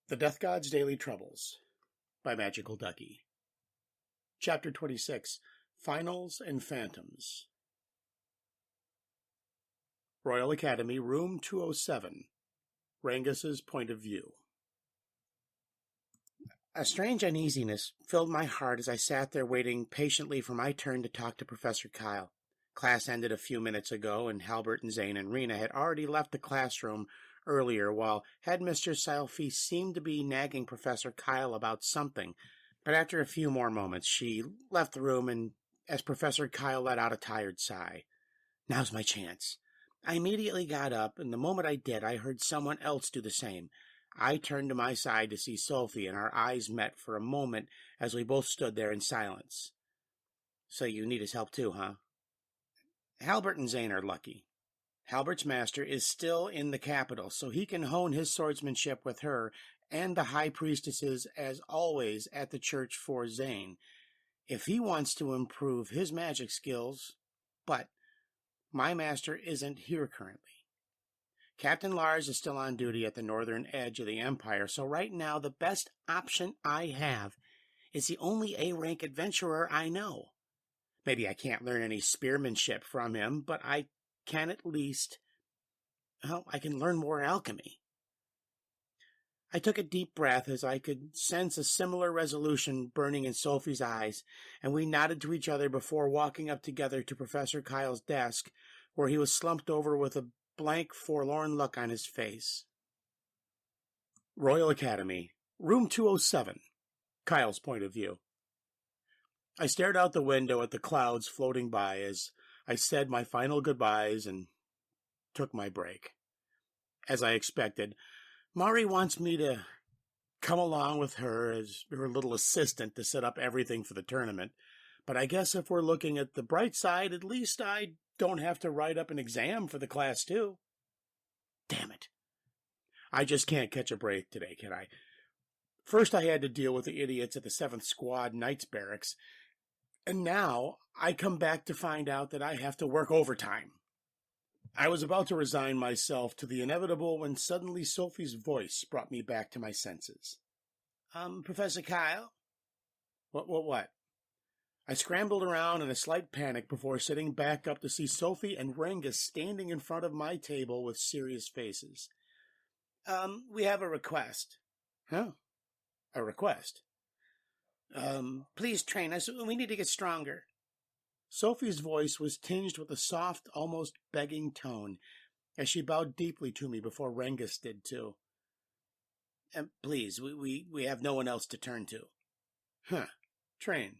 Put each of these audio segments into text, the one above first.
The Death God's Daily Troubles by MagicalDucky. Chapter 26, Finals and Phantoms. Royal Academy, Room 207. Rangus's Point of View. A strange uneasiness filled my heart as I sat there waiting patiently for my turn to talk to Professor Kyle. Class ended a few minutes ago, and Halbert and Zane and Rena had already left the classroom earlier, while Headmistress Sylphie seemed to be nagging Professor Kyle about something. But after a few more moments, she left the room, and as Professor Kyle let out a tired sigh. Now's my chance. I immediately got up, and the moment I did, I heard someone else do the same. I turned to my side to see Sophie, and our eyes met for a moment as we both stood there in silence. So you need his help too, huh? Halbert and Zane are lucky. Halbert's master is still in the capital, so he can hone his swordsmanship with her, and the high priestess is, as always, at the church for Zane, if he wants to improve his magic skills. But my master isn't here currently. Captain Lars is still on duty at the northern edge of the Empire, so right now the best option I have is the only A-rank adventurer I know. Maybe I can't learn any spearmanship from him, but I can at least, I can learn more alchemy. I took a deep breath as I could sense a similar resolution burning in Sophie's eyes, and we nodded to each other before walking up together to Professor Kyle's desk, where he was slumped over with a blank, forlorn look on his face. Royal Academy, Room 207, Kyle's Point of View. I stared out the window at the clouds floating by as I said my final goodbyes and took my break. As I expected, Mari wants me to come along with her as her little assistant to set up everything for the tournament, but I guess if we're looking at the bright side, at least I don't have to write up an exam for the class too. Damn it. I just can't catch a break today, can I? First I had to deal with the idiots at the 7th Squad Knights Barracks, and now I come back to find out that I have to work overtime. I was about to resign myself to the inevitable when suddenly Sophie's voice brought me back to my senses. Professor Kyle? What? I scrambled around in a slight panic before sitting back up to see Sophie and Rangus standing in front of my table with serious faces. We have a request. Huh? A request? Please train us. We need to get stronger. Sophie's voice was tinged with a soft, almost begging tone, as she bowed deeply to me before Rangus did too. Please, we have no one else to turn to. Train.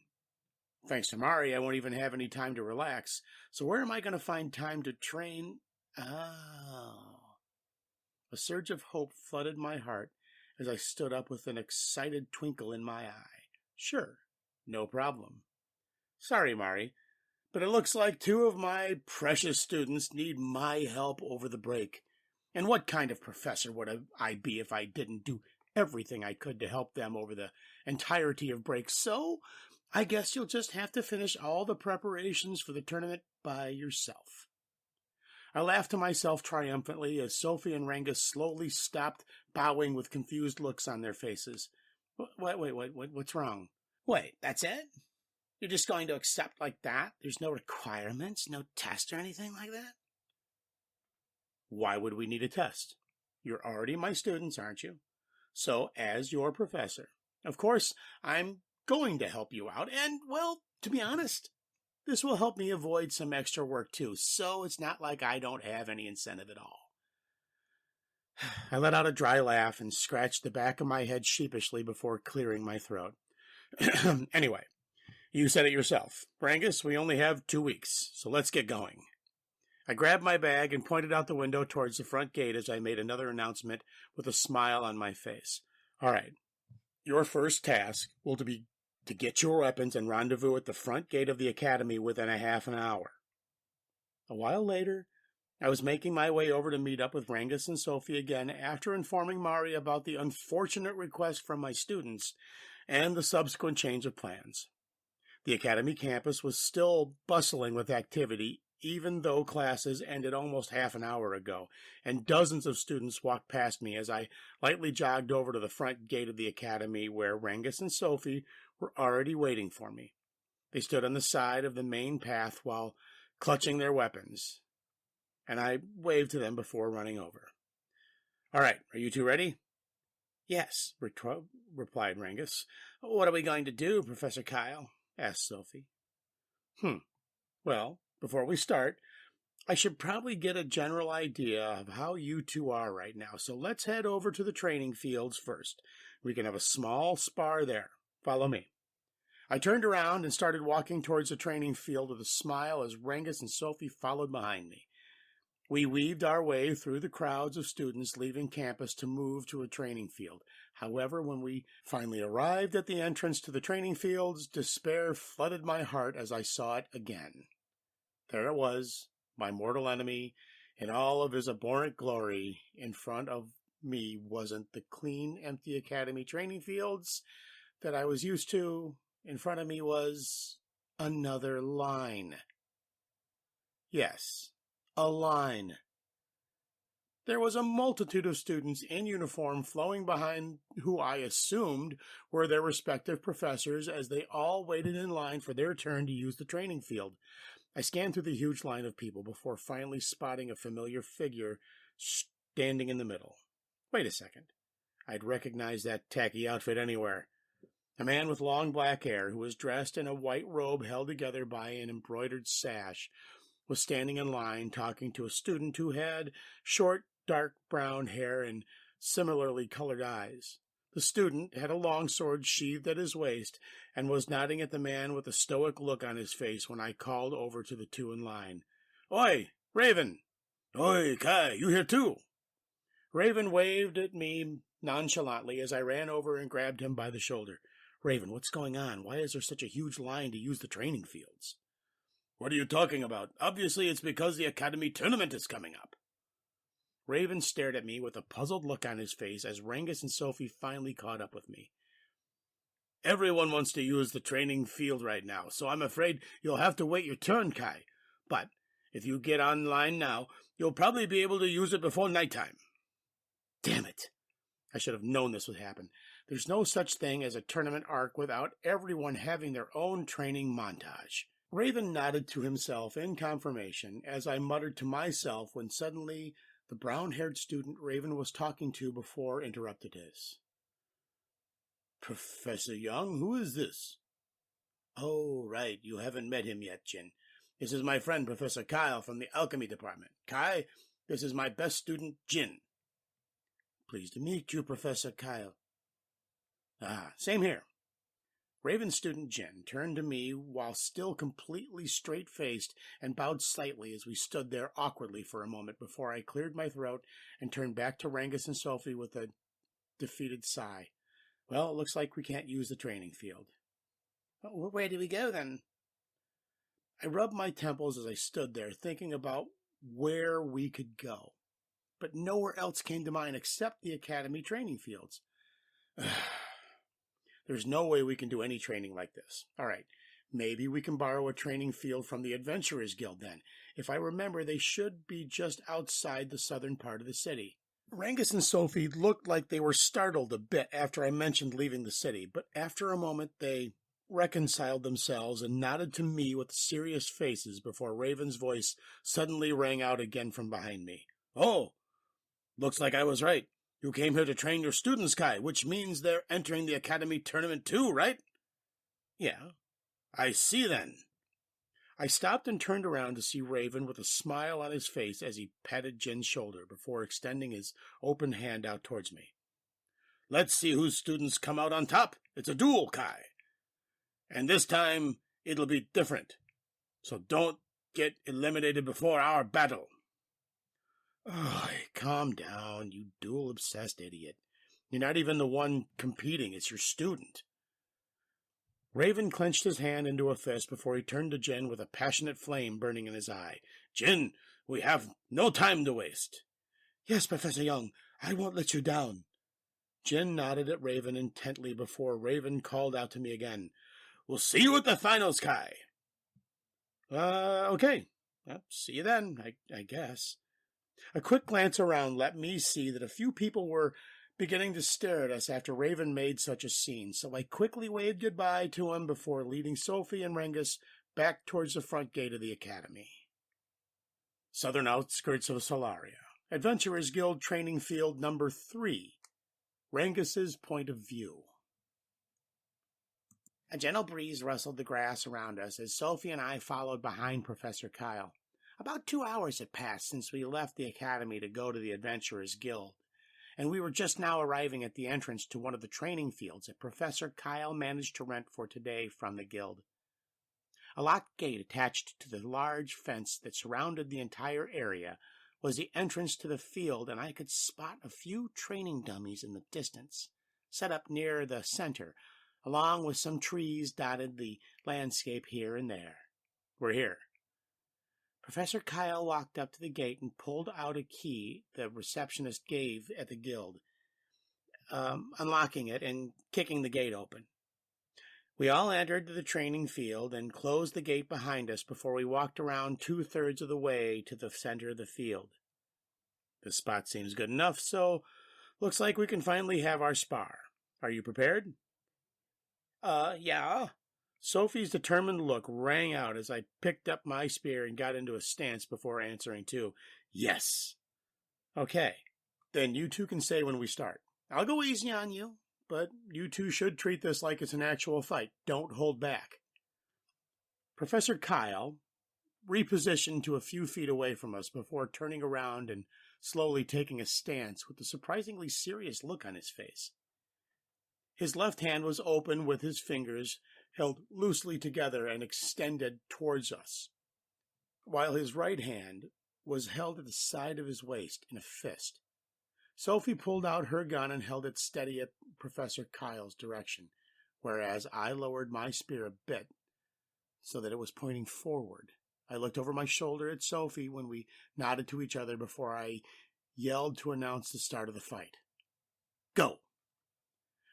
Thanks to Mari, I won't even have any time to relax, so where am I going to find time to train? Oh. A surge of hope flooded my heart as I stood up with an excited twinkle in my eye. Sure, no problem. Sorry, Mari, but it looks like 2 of my precious students need my help over the break. And what kind of professor would I be if I didn't do everything I could to help them over the entirety of break? So I guess you'll just have to finish all the preparations for the tournament by yourself. I laughed to myself triumphantly as Sophie and Rangus slowly stopped bowing with confused looks on their faces. What's wrong? Wait, that's it? You're just going to accept like that? There's no requirements, no test or anything like that? Why would we need a test? You're already my students, aren't you? So, as your professor, of course, I'm going to help you out. And, well, to be honest, this will help me avoid some extra work too, so it's not like I don't have any incentive at all. I let out a dry laugh and scratched the back of my head sheepishly before clearing my throat. Anyway, you said it yourself. Rangus, we only have 2 weeks, so let's get going. I grabbed my bag and pointed out the window towards the front gate as I made another announcement with a smile on my face. All right, your first task will be to get your weapons and rendezvous at the front gate of the academy within a half an hour. A while later, I was making my way over to meet up with Rangus and Sophie again after informing Mari about the unfortunate request from my students and the subsequent change of plans. The academy campus was still bustling with activity, even though classes ended almost half an hour ago, and dozens of students walked past me as I lightly jogged over to the front gate of the academy where Rangus and Sophie were already waiting for me. They stood on the side of the main path while clutching their weapons, and I waved to them before running over. "All right, are you two ready?" "Yes," replied Rangus. "What are we going to do, Professor Kyle?" asked Sophie. Well, before we start, I should probably get a general idea of how you two are right now, so let's head over to the training fields first. We can have a small spar there. Follow me." I turned around and started walking towards the training field with a smile as Rangus and Sophie followed behind me. We weaved our way through the crowds of students leaving campus to move to a training field. However, when we finally arrived at the entrance to the training fields, despair flooded my heart as I saw it again. There it was, my mortal enemy, in all of his abhorrent glory. In front of me wasn't the clean, empty academy training fields that I was used to. In front of me was another line. Yes, a line. There was a multitude of students in uniform flowing behind who I assumed were their respective professors as they all waited in line for their turn to use the training field. I scanned through the huge line of people before finally spotting a familiar figure standing in the middle. Wait a second. I'd recognize that tacky outfit anywhere. A man with long black hair, who was dressed in a white robe held together by an embroidered sash, was standing in line talking to a student who had short, dark brown hair and similarly colored eyes. The student had a long sword sheathed at his waist and was nodding at the man with a stoic look on his face when I called over to the two in line. "Oi, Raven!" "Oi, Kai, you here too?" Raven waved at me nonchalantly as I ran over and grabbed him by the shoulder. "Raven, what's going on? Why is there such a huge line to use the training fields?" "What are you talking about? Obviously it's because the academy tournament is coming up." Raven stared at me with a puzzled look on his face as Rangus and Sophie finally caught up with me. "Everyone wants to use the training field right now, so I'm afraid you'll have to wait your turn, Kai. But if you get online now, you'll probably be able to use it before nighttime." Damn it. I should have known this would happen. There's no such thing as a tournament arc without everyone having their own training montage. Raven nodded to himself in confirmation as I muttered to myself when suddenly the brown-haired student Raven was talking to before interrupted his. "Professor Young, who is this?" "Oh, right, you haven't met him yet, Jin. This is my friend, Professor Kyle, from the alchemy department. Kai, this is my best student, Jin." "Pleased to meet you, Professor Kyle." "Ah, same here." Raven student Jin turned to me while still completely straight-faced and bowed slightly as we stood there awkwardly for a moment before I cleared my throat and turned back to Rangus and Sophie with a defeated sigh. Well, it looks like we can't use the training field. "Well, where do we go then?" I rubbed my temples as I stood there thinking about where we could go, but nowhere else came to mind except the academy training fields. There's no way we can do any training like this. All right, maybe we can borrow a training field from the Adventurers Guild then. If I remember, they should be just outside the southern part of the city. Rangus and Sophie looked like they were startled a bit after I mentioned leaving the city, but after a moment they reconciled themselves and nodded to me with serious faces before Raven's voice suddenly rang out again from behind me. "Oh, looks like I was right. You came here to train your students, Kai, which means they're entering the academy tournament too, right?" "Yeah." "I see then." I stopped and turned around to see Raven with a smile on his face as he patted Jin's shoulder before extending his open hand out towards me. "Let's see whose students come out on top. It's a duel, Kai. And this time it'll be different. So don't get eliminated before our battle." "Oh, calm down, you duel-obsessed idiot. You're not even the one competing, it's your student." Raven clenched his hand into a fist before he turned to Jin with a passionate flame burning in his eye. "Jin, we have no time to waste." "Yes, Professor Young, I won't let you down." Jin nodded at Raven intently before Raven called out to me again. "We'll see you at the finals, Kai." Okay. Well, see you then, I guess. A quick glance around let me see that a few people were beginning to stare at us after Raven made such a scene, so I quickly waved goodbye to him before leading Sophie and Rengus back towards the front gate of the academy. Southern outskirts of Solaria. Adventurers Guild Training Field number 3. Rengus's point of view. A gentle breeze rustled the grass around us as Sophie and I followed behind Professor Kyle. About 2 hours had passed since we left the academy to go to the Adventurers Guild, and we were just now arriving at the entrance to one of the training fields that Professor Kyle managed to rent for today from the guild. A locked gate attached to the large fence that surrounded the entire area was the entrance to the field, and I could spot a few training dummies in the distance, set up near the center, along with some trees dotted the landscape here and there. We're here. Professor Kyle walked up to the gate and pulled out a key the receptionist gave at the guild, unlocking it and kicking the gate open. We all entered the training field and closed the gate behind us before we walked around 2/3 of the way to the center of the field. This spot seems good enough, so looks like we can finally have our spar. Are you prepared? Yeah. Sophie's determined look rang out as I picked up my spear and got into a stance before answering too. Yes. Okay, then you two can say when we start. I'll go easy on you, but you two should treat this like it's an actual fight. Don't hold back. Professor Kyle repositioned to a few feet away from us before turning around and slowly taking a stance with a surprisingly serious look on his face. His left hand was open with his fingers held loosely together and extended towards us, while his right hand was held at the side of his waist in a fist. Sophie pulled out her gun and held it steady at Professor Kyle's direction, whereas I lowered my spear a bit so that it was pointing forward. I looked over my shoulder at Sophie when we nodded to each other before I yelled to announce the start of the fight. Go!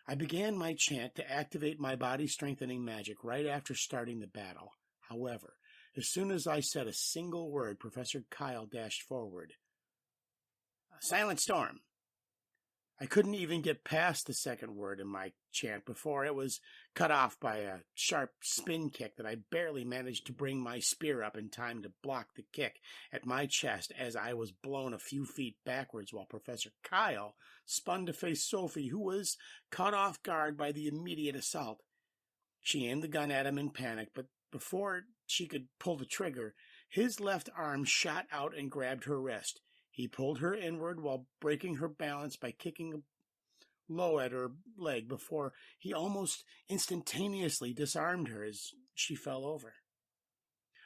I began my chant to activate my body-strengthening magic right after starting the battle. However, as soon as I said a single word, Professor Kyle dashed forward. Silent Storm! I couldn't even get past the second word in my chant before it was cut off by a sharp spin kick that I barely managed to bring my spear up in time to block the kick at my chest as I was blown a few feet backwards while Professor Kyle spun to face Sophie, who was caught off guard by the immediate assault. She aimed the gun at him in panic, but before she could pull the trigger, his left arm shot out and grabbed her wrist. He pulled her inward while breaking her balance by kicking low at her leg before he almost instantaneously disarmed her as she fell over.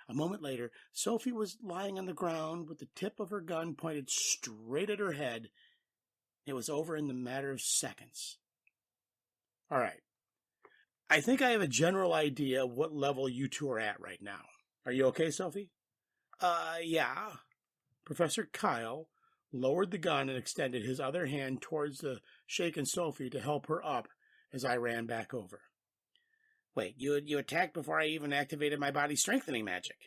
A moment later, Sophie was lying on the ground with the tip of her gun pointed straight at her head. It was over in the matter of seconds. All right. I think I have a general idea of what level you two are at right now. Are you okay, Sophie? Yeah. Professor Kyle lowered the gun and extended his other hand towards the shaken Sophie to help her up as I ran back over. Wait, you attacked before I even activated my body-strengthening magic?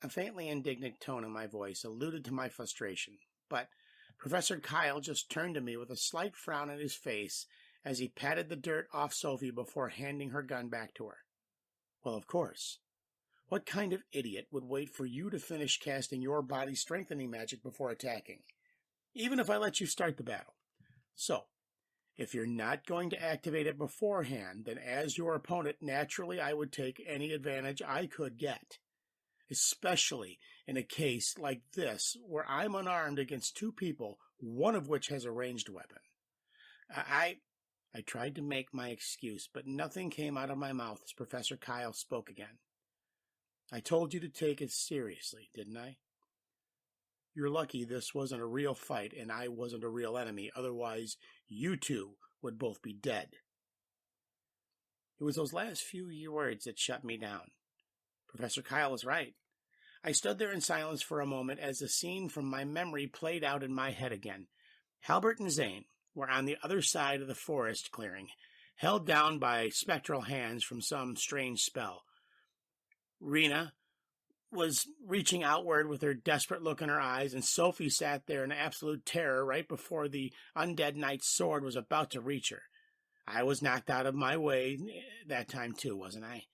A faintly indignant tone in my voice alluded to my frustration, but Professor Kyle just turned to me with a slight frown on his face as he patted the dirt off Sophie before handing her gun back to her. Well, of course. What kind of idiot would wait for you to finish casting your body-strengthening magic before attacking, even if I let you start the battle? So, if you're not going to activate it beforehand, then as your opponent, naturally I would take any advantage I could get, especially in a case like this where I'm unarmed against two people, one of which has a ranged weapon. I tried to make my excuse, but nothing came out of my mouth as Professor Kyle spoke again. I told you to take it seriously, didn't I? You're lucky this wasn't a real fight and I wasn't a real enemy. Otherwise, you two would both be dead. It was those last few words that shut me down. Professor Kyle was right. I stood there in silence for a moment as the scene from my memory played out in my head again. Halbert and Zane were on the other side of the forest clearing, held down by spectral hands from some strange spell. Rena was reaching outward with her desperate look in her eyes, and Sophie sat there in absolute terror right before the undead knight's sword was about to reach her. I was knocked out of my way that time too, wasn't I?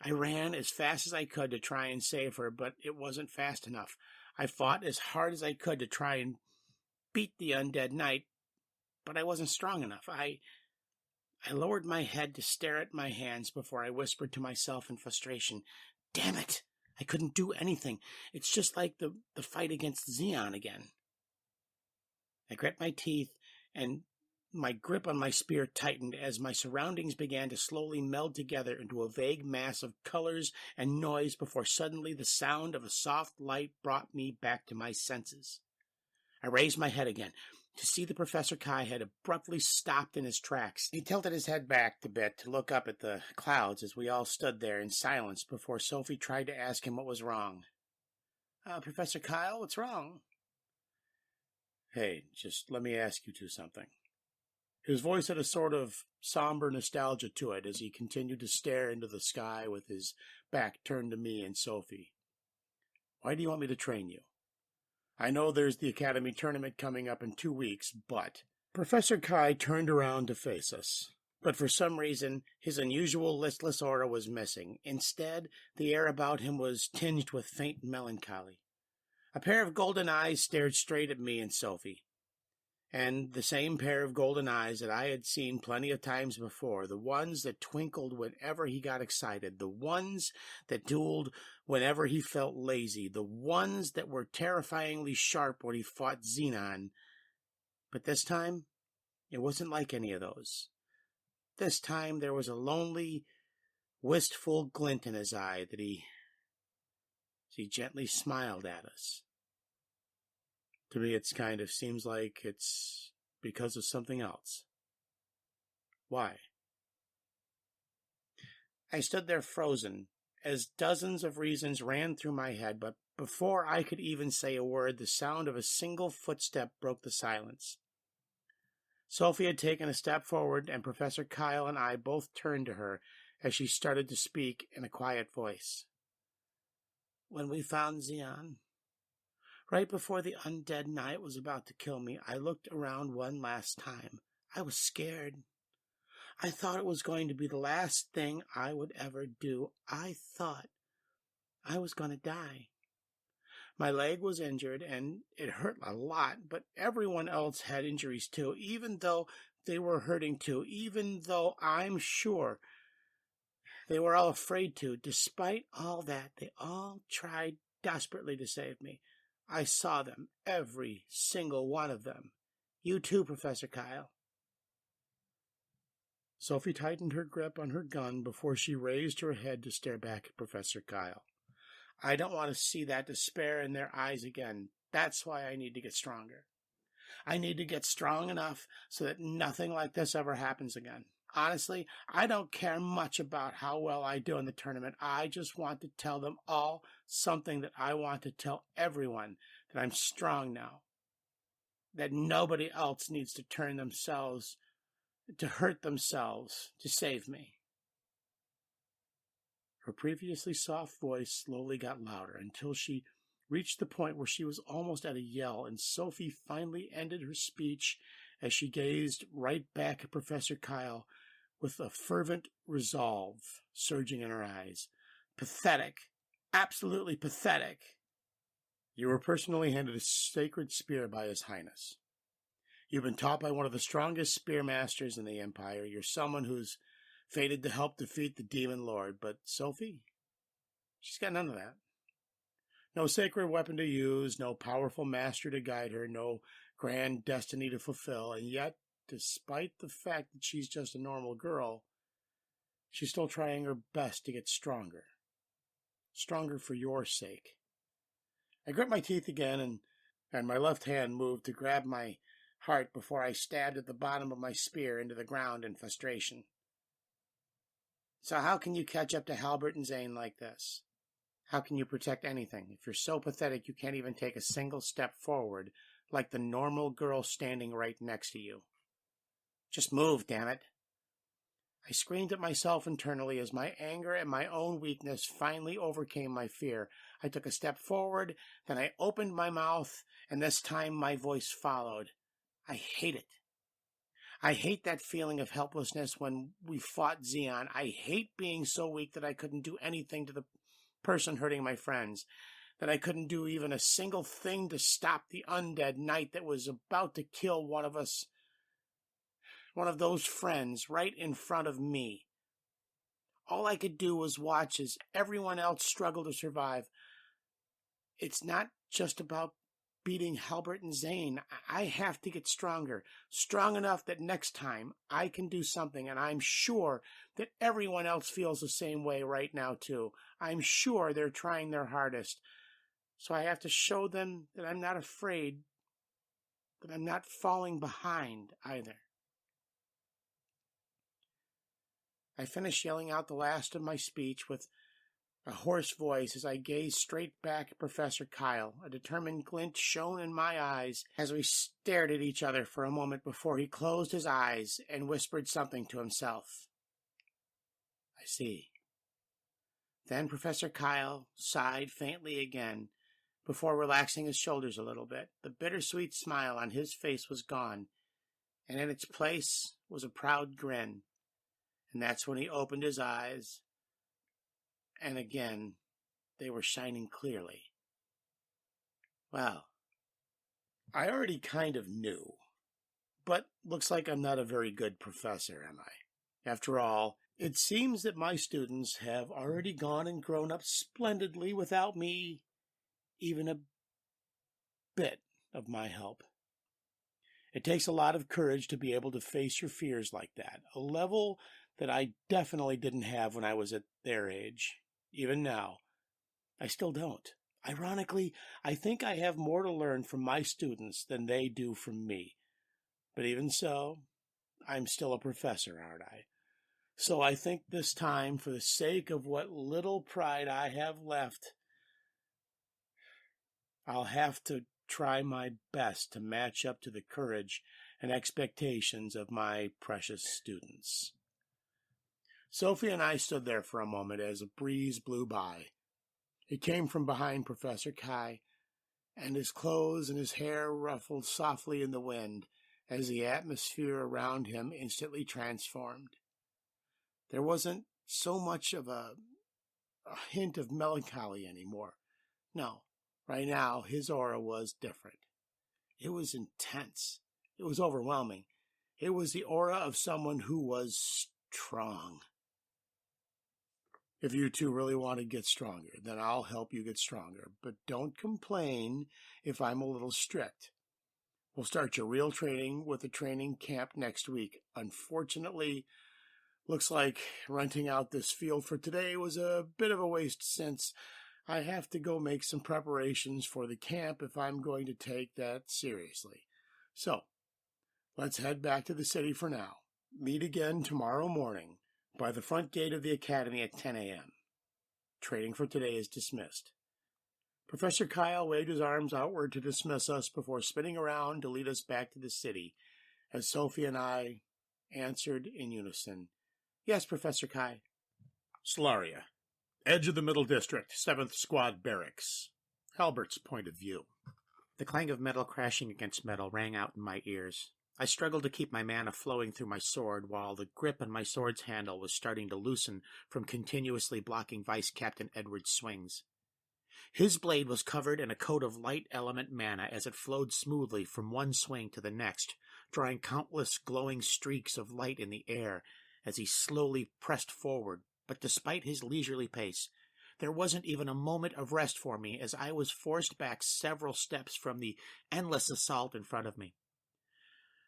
I ran as fast as I could to try and save her, but it wasn't fast enough. I fought as hard as I could to try and beat the undead knight, but I wasn't strong enough. I lowered my head to stare at my hands before I whispered to myself in frustration, "Damn it! I couldn't do anything. It's just like the fight against Xeon again." I grit my teeth, and my grip on my spear tightened as my surroundings began to slowly meld together into a vague mass of colors and noise before suddenly the sound of a soft light brought me back to my senses. I raised my head again to see the Professor Kai had abruptly stopped in his tracks. He tilted his head back a bit to look up at the clouds as we all stood there in silence before Sophie tried to ask him what was wrong. Professor Kyle, what's wrong?" "Hey, just let me ask you two something." His voice had a sort of somber nostalgia to it as he continued to stare into the sky with his back turned to me and Sophie. "Why do you want me to train you? I know there's the Academy tournament coming up in 2 weeks, but..." Professor Kai turned around to face us, but for some reason his unusual listless aura was missing. Instead, the air about him was tinged with faint melancholy. A pair of golden eyes stared straight at me and Sophie, and the same pair of golden eyes that I had seen plenty of times before, the ones that twinkled whenever he got excited, the ones that dueled whenever he felt lazy, the ones that were terrifyingly sharp when he fought Xenon. But this time, it wasn't like any of those. This time there was a lonely, wistful glint in his eye that he gently smiled at us. To me, it kind of seems like it's because of something else. Why? I stood there frozen, as dozens of reasons ran through my head, but before I could even say a word, the sound of a single footstep broke the silence. Sophie had taken a step forward, and Professor Kyle and I both turned to her as she started to speak in a quiet voice. "When we found Xeon, right before the undead knight was about to kill me, I looked around one last time. I was scared. I thought it was going to be the last thing I would ever do. I thought I was going to die. My leg was injured, and it hurt a lot, but everyone else had injuries too, even though they were hurting too, even though I'm sure they were all afraid to. Despite all that, they all tried desperately to save me. I saw them, every single one of them. You too, Professor Kyle." Sophie tightened her grip on her gun before she raised her head to stare back at Professor Kyle. "I don't want to see that despair in their eyes again. That's why I need to get stronger. I need to get strong enough so that nothing like this ever happens again. Honestly, I don't care much about how well I do in the tournament. I just want to tell them all something that I want to tell everyone, that I'm strong now, that nobody else needs to hurt themselves to save me." Her previously soft voice slowly got louder until she reached the point where she was almost at a yell, and Sophie finally ended her speech as she gazed right back at Professor Kyle with a fervent resolve surging in her eyes. "Pathetic. Absolutely pathetic. You were personally handed a sacred spear by His Highness. You've been taught by one of the strongest spearmasters in the Empire. You're someone who's fated to help defeat the Demon Lord. But Sophie, she's got none of that. No sacred weapon to use, no powerful master to guide her, no grand destiny to fulfill. And yet, despite the fact that she's just a normal girl, she's still trying her best to get stronger. Stronger for your sake." I grit my teeth again, and my left hand moved to grab my heart before I stabbed at the bottom of my spear into the ground in frustration. "So how can you catch up to Halbert and Zane like this? How can you protect anything if you're so pathetic you can't even take a single step forward like the normal girl standing right next to you? Just move, damn it. I screamed at myself internally as my anger and my own weakness finally overcame my fear. I took a step forward, then I opened my mouth, and this time my voice followed. I hate it. I hate that feeling of helplessness when we fought Xeon. I hate being so weak that I couldn't do anything to the person hurting my friends, that I couldn't do even a single thing to stop the undead knight that was about to kill one of us, one of those friends, right in front of me. All I could do was watch as everyone else struggled to survive. It's not just about beating Halbert and Zane. I have to get stronger, strong enough that next time I can do something, and I'm sure that everyone else feels the same way right now too. I'm sure they're trying their hardest. So I have to show them that I'm not afraid, that I'm not falling behind either. I finished yelling out the last of my speech with a hoarse voice as I gazed straight back at Professor Kyle. A determined glint shone in my eyes as we stared at each other for a moment before he closed his eyes and whispered something to himself. I see. Then Professor Kyle sighed faintly again before relaxing his shoulders a little bit. The bittersweet smile on his face was gone, and in its place was a proud grin. And that's when he opened his eyes, and again they were shining clearly. Well, I already kind of knew, but looks like I'm not a very good professor, am I? After all, it seems that my students have already gone and grown up splendidly without me even a bit of my help. It takes a lot of courage to be able to face your fears like that, a level that I definitely didn't have when I was at their age. Even now, I still don't. Ironically, I think I have more to learn from my students than they do from me. But even so, I'm still a professor, aren't I? So I think this time, for the sake of what little pride I have left, I'll have to try my best to match up to the courage and expectations of my precious students. Sophie and I stood there for a moment as a breeze blew by. It came from behind Professor Kai, and his clothes and his hair ruffled softly in the wind as the atmosphere around him instantly transformed. There wasn't so much of a hint of melancholy anymore. No, right now his aura was different. It was intense. It was overwhelming. It was the aura of someone who was strong. If you two really want to get stronger, then I'll help you get stronger. But don't complain if I'm a little strict. We'll start your real training with a training camp next week. Unfortunately, looks like renting out this field for today was a bit of a waste since I have to go make some preparations for the camp if I'm going to take that seriously. So, let's head back to the city for now. Meet again tomorrow morning by the front gate of the academy at 10 a.m. Training for today is dismissed. Professor Kyle waved his arms outward to dismiss us before spinning around to lead us back to the city, as Sophie and I answered in unison. Yes, Professor Kai. Solaria, edge of the Middle District, 7th Squad Barracks. Halbert's point of view. The clang of metal crashing against metal rang out in my ears. I struggled to keep my mana flowing through my sword while the grip on my sword's handle was starting to loosen from continuously blocking Vice Captain Edward's swings. His blade was covered in a coat of light element mana as it flowed smoothly from one swing to the next, drawing countless glowing streaks of light in the air as he slowly pressed forward. But despite his leisurely pace, there wasn't even a moment of rest for me as I was forced back several steps from the endless assault in front of me.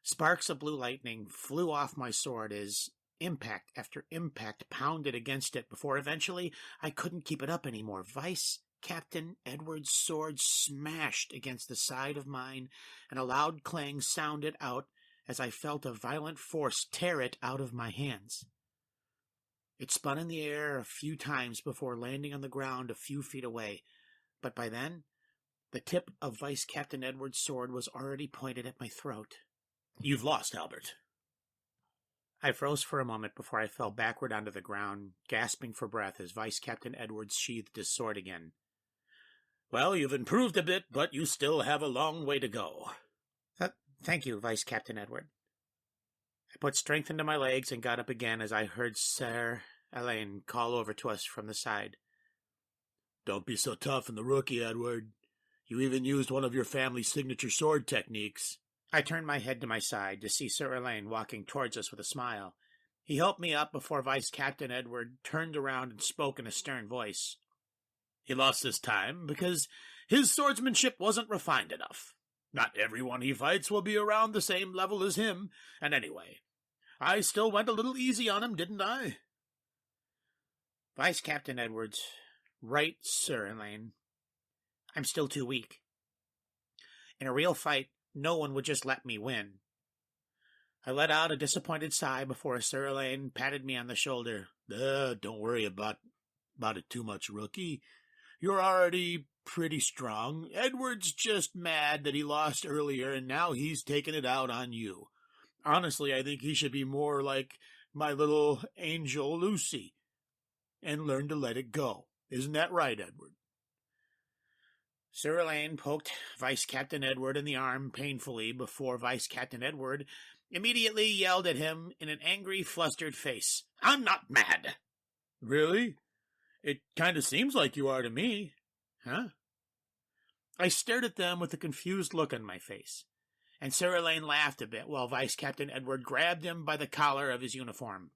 Sparks of blue lightning flew off my sword as impact after impact pounded against it before eventually I couldn't keep it up anymore. Vice Captain Edward's sword smashed against the side of mine, and a loud clang sounded out as I felt a violent force tear it out of my hands. It spun in the air a few times before landing on the ground a few feet away, but by then, the tip of Vice Captain Edward's sword was already pointed at my throat. You've lost, Albert. I froze for a moment before I fell backward onto the ground, gasping for breath as Vice Captain Edwards sheathed his sword again. Well, you've improved a bit, but you still have a long way to go. Thank you, Vice Captain Edward. I put strength into my legs and got up again as I heard Sir Elaine call over to us from the side. Don't be so tough on the rookie, Edward. You even used one of your family's signature sword techniques. I turned my head to my side to see Sir Elaine walking towards us with a smile. He helped me up before Vice Captain Edward turned around and spoke in a stern voice. He lost this time because his swordsmanship wasn't refined enough. Not everyone he fights will be around the same level as him, and anyway, I still went a little easy on him, didn't I? Vice Captain Edwards, right, Sir Elaine. I'm still too weak. In a real fight, no one would just let me win. I let out a disappointed sigh before Sir Elaine patted me on the shoulder. Don't worry about it too much, rookie. You're already pretty strong. Edward's just mad that he lost earlier, and now he's taking it out on you. Honestly, I think he should be more like my little angel Lucy and learn to let it go. Isn't that right, Edward? Sir Elaine poked Vice Captain Edward in the arm painfully before Vice Captain Edward immediately yelled at him in an angry, flustered face. I'm not mad. Really? It kind of seems like you are to me. Huh? I stared at them with a confused look on my face, and Sir Elaine laughed a bit while Vice Captain Edward grabbed him by the collar of his uniform.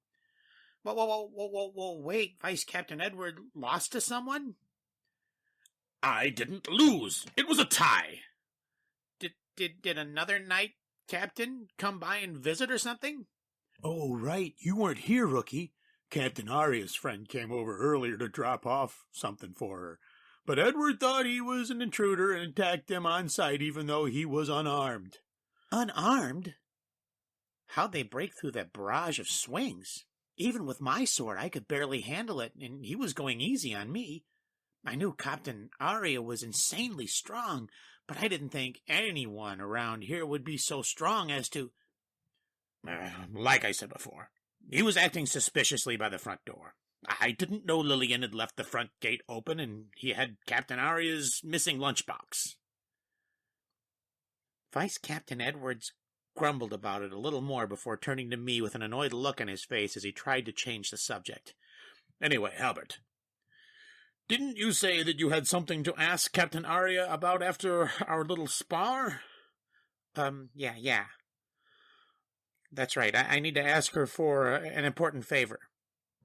Whoa, wait, Vice Captain Edward lost to someone? I didn't lose. It was a tie. Did another knight captain come by and visit or something? Oh, right. You weren't here, rookie. Captain Arya's friend came over earlier to drop off something for her. But Edward thought he was an intruder and attacked him on sight even though he was unarmed. Unarmed? How'd they break through that barrage of swings? Even with my sword, I could barely handle it, and he was going easy on me. I knew Captain Arya was insanely strong, but I didn't think anyone around here would be so strong as to... Like I said before, he was acting suspiciously by the front door. I didn't know Lillian had left the front gate open, and he had Captain Arya's missing lunchbox. Vice Captain Edwards grumbled about it a little more before turning to me with an annoyed look on his face as he tried to change the subject. Anyway, Albert, didn't you say that you had something to ask Captain Arya about after our little spar? Yeah. That's right. I need to ask her for an important favor.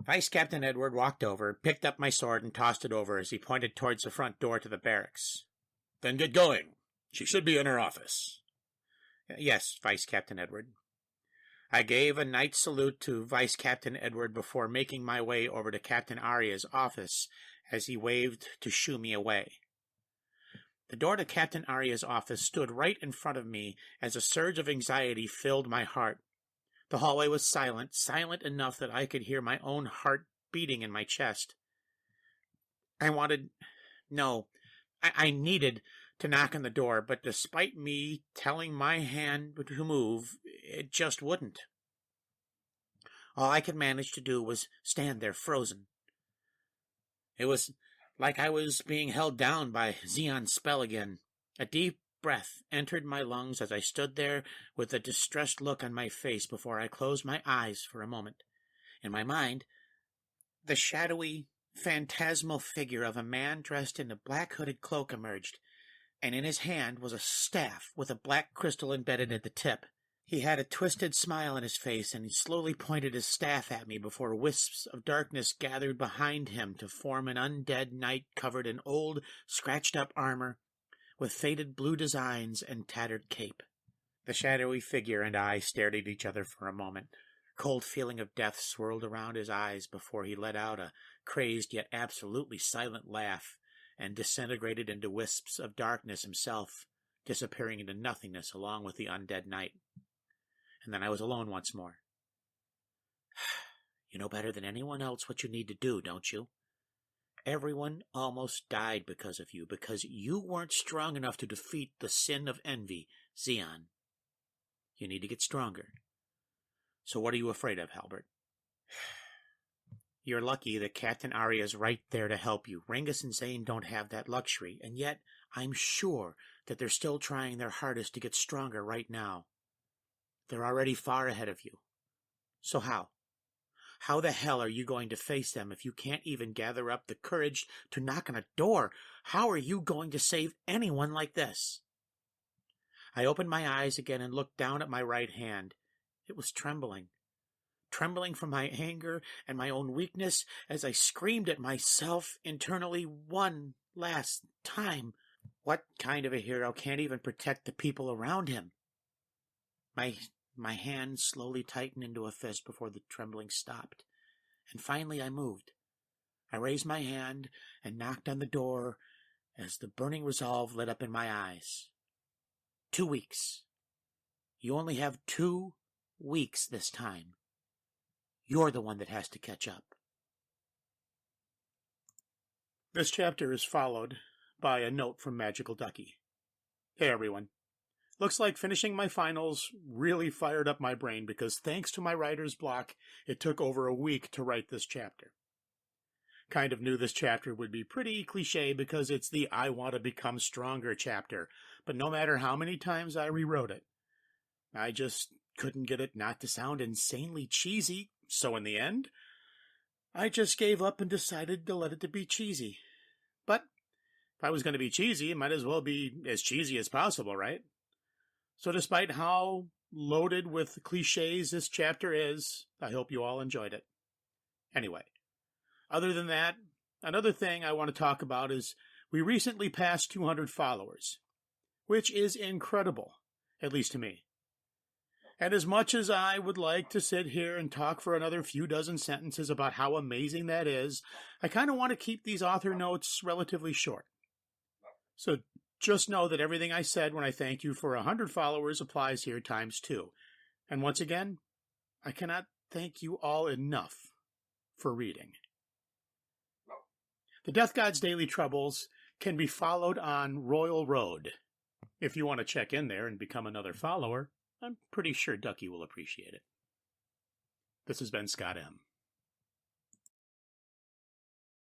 Vice Captain Edward walked over, picked up my sword, and tossed it over as he pointed towards the front door to the barracks. Then get going. She should be in her office. Yes, Vice Captain Edward. I gave a knight's salute to Vice Captain Edward before making my way over to Captain Arya's office as he waved to shoo me away. The door to Captain Arya's office stood right in front of me as a surge of anxiety filled my heart. The hallway was silent enough that I could hear my own heart beating in my chest. I needed to knock on the door, but despite me telling my hand to move, it just wouldn't. All I could manage to do was stand there frozen. It was like I was being held down by Xeon's spell again. A deep breath entered my lungs as I stood there with a distressed look on my face before I closed my eyes for a moment. In my mind, the shadowy, phantasmal figure of a man dressed in a black hooded cloak emerged, and in his hand was a staff with a black crystal embedded at the tip. He had a twisted smile on his face, and he slowly pointed his staff at me before wisps of darkness gathered behind him to form an undead knight covered in old, scratched-up armor, with faded blue designs and tattered cape. The shadowy figure and I stared at each other for a moment. A cold feeling of death swirled around his eyes before he let out a crazed yet absolutely silent laugh and disintegrated into wisps of darkness himself, disappearing into nothingness along with the undead knight. And then I was alone once more. You know better than anyone else what you need to do, don't you? Everyone almost died because of you, because you weren't strong enough to defeat the sin of envy, Xeon. You need to get stronger. So what are you afraid of, Halbert? You're lucky that Captain Arya's right there to help you. Rangus and Zane don't have that luxury, and yet I'm sure that they're still trying their hardest to get stronger right now. They're already far ahead of you. So how? How the hell are you going to face them if you can't even gather up the courage to knock on a door? How are you going to save anyone like this? I opened my eyes again and looked down at my right hand. It was trembling from my anger and my own weakness as I screamed at myself internally one last time. What kind of a hero can't even protect the people around him? My hand slowly tightened into a fist before the trembling stopped, and finally I moved. I raised my hand and knocked on the door as the burning resolve lit up in my eyes. 2 weeks. You only have 2 weeks this time. You're the one that has to catch up. This chapter is followed by a note from MagicalDucky. Hey everyone. Looks like finishing my finals really fired up my brain because thanks to my writer's block, it took over a week to write this chapter. Kind of knew this chapter would be pretty cliche because it's the I want to become stronger chapter, but no matter how many times I rewrote it, I just couldn't get it not to sound insanely cheesy, so in the end, I just gave up and decided to let it to be cheesy. But if I was going to be cheesy, it might as well be as cheesy as possible, right? So despite how loaded with cliches this chapter is, I hope you all enjoyed it. Anyway, other than that, another thing I want to talk about is we recently passed 200 followers, which is incredible, at least to me. And as much as I would like to sit here and talk for another few dozen sentences about how amazing that is, I kind of want to keep these author notes relatively short. So just know that everything I said when I thank you for 100 followers applies here times 2. And once again, I cannot thank you all enough for reading. The Death God's Daily Troubles can be followed on Royal Road. If you want to check in there and become another follower, I'm pretty sure Ducky will appreciate it. This has been Scott M.